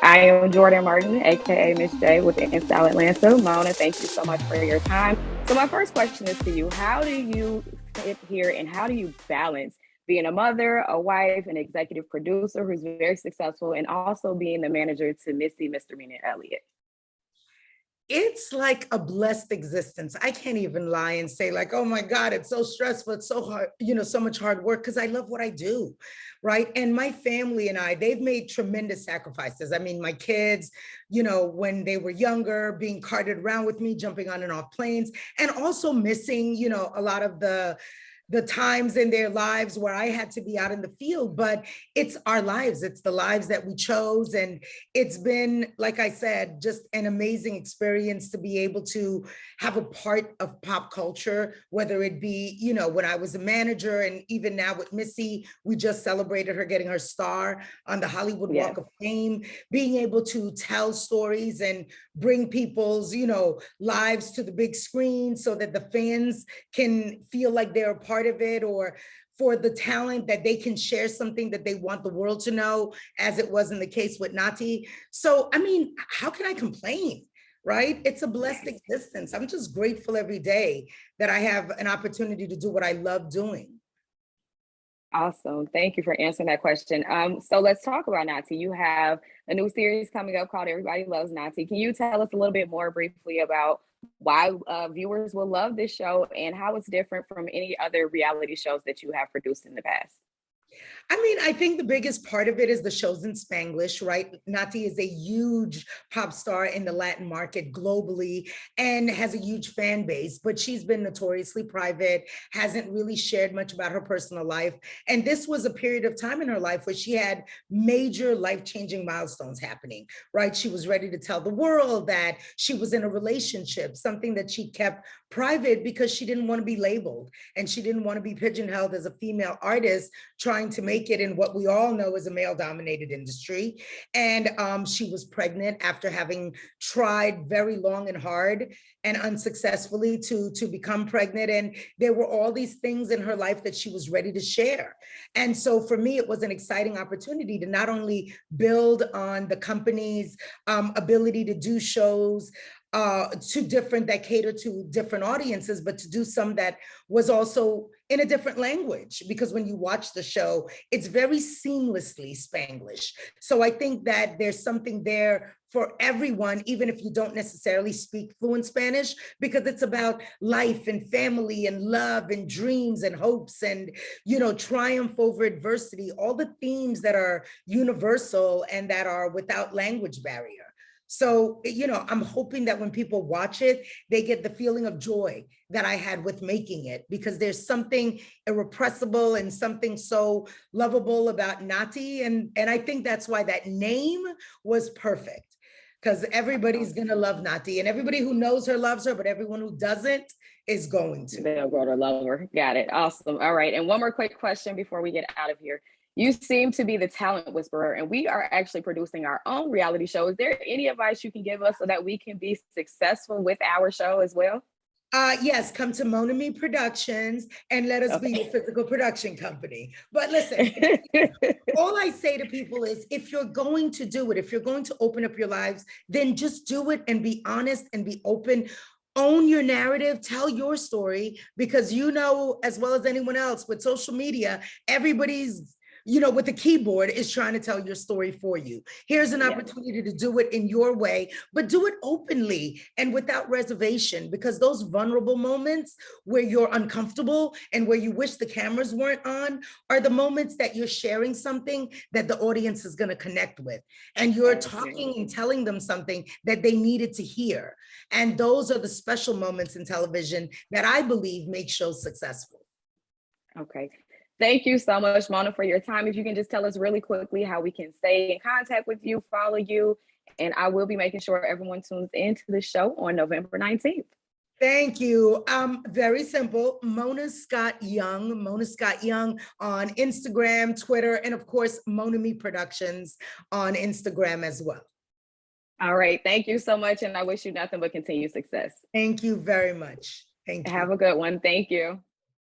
I am Jordan Martin, aka Miss J with N'Style Atlanta. Mona, thank you so much for your time. So my first question is to you: how do you sit here and how do you balance being a mother, a wife, an executive producer who's very successful, and also being the manager to Missy, Mr. and Elliott? It's like a blessed existence. I can't even lie and say like, oh my God, it's so stressful. It's so hard, so much hard work because I love what I do, right? And my family and I, they've made tremendous sacrifices. I mean, my kids, when they were younger, being carted around with me, jumping on and off planes, and also missing, a lot of the times in their lives where I had to be out in the field, but it's our lives. It's the lives that we chose. And it's been, like I said, just an amazing experience to be able to have a part of pop culture, whether it be, when I was a manager and even now with Missy, we just celebrated her getting her star on the Hollywood Yes. Walk of Fame, being able to tell stories and bring people's, lives to the big screen so that the fans can feel like they're a part of it, or for the talent that they can share something that they want the world to know, as it was in the case with Natti. So, I mean, how can I complain? Right? It's a blessed existence. I'm just grateful every day that I have an opportunity to do what I love doing. Awesome. Thank you for answering that question. So let's talk about Natti. You have a new series coming up called Everybody Loves Natti. Can you tell us a little bit more briefly about why viewers will love this show and how it's different from any other reality shows that you have produced in the past? I mean, I think the biggest part of it is the shows in Spanglish, right? Nati is a huge pop star in the Latin market globally and has a huge fan base, but she's been notoriously private, hasn't really shared much about her personal life. And this was a period of time in her life where she had major life-changing milestones happening, right? She was ready to tell the world that she was in a relationship, something that she kept private because she didn't want to be labeled and she didn't want to be pigeonholed as a female artist trying to make it in what we all know is a male-dominated industry. And she was pregnant after having tried very long and hard and unsuccessfully to become pregnant. And there were all these things in her life that she was ready to share. And so for me, it was an exciting opportunity to not only build on the company's ability to do shows that cater to different audiences, but to do some that was also in a different language, because when you watch the show, it's very seamlessly Spanglish. So I think that there's something there for everyone, even if you don't necessarily speak fluent Spanish, because it's about life and family and love and dreams and hopes and, triumph over adversity, all the themes that are universal and that are without language barrier. So, I'm hoping that when people watch it, they get the feeling of joy that I had with making it, because there's something irrepressible and something so lovable about Nati. And I think that's why that name was perfect, because everybody's going to love Nati, and everybody who knows her loves her, but everyone who doesn't is going to. They'll grow to love her. Got it. Awesome. All right. And one more quick question before we get out of here. You seem to be the talent whisperer, and we are actually producing our own reality show. Is there any advice you can give us so that we can be successful with our show as well? Yes, come to Monami Productions and let us be your physical production company. But listen, all I say to people is, if you're going to do it, if you're going to open up your lives, then just do it and be honest and be open. Own your narrative, tell your story, because as well as anyone else with social media, everybody's with the keyboard is trying to tell your story for you. Here's an opportunity to do it in your way, but do it openly and without reservation, because those vulnerable moments where you're uncomfortable and where you wish the cameras weren't on are the moments that you're sharing something that the audience is going to connect with. And you're talking and telling them something that they needed to hear. And those are the special moments in television that I believe make shows successful. Okay. Thank you so much, Mona, for your time. If you can just tell us really quickly how we can stay in contact with you, follow you, and I will be making sure everyone tunes into the show on November 19th. Thank you. Very simple. Mona Scott Young on Instagram, Twitter, and of course, Monami Productions on Instagram as well. All right. Thank you so much. And I wish you nothing but continued success. Thank you very much. Thank you. Have a good one. Thank you.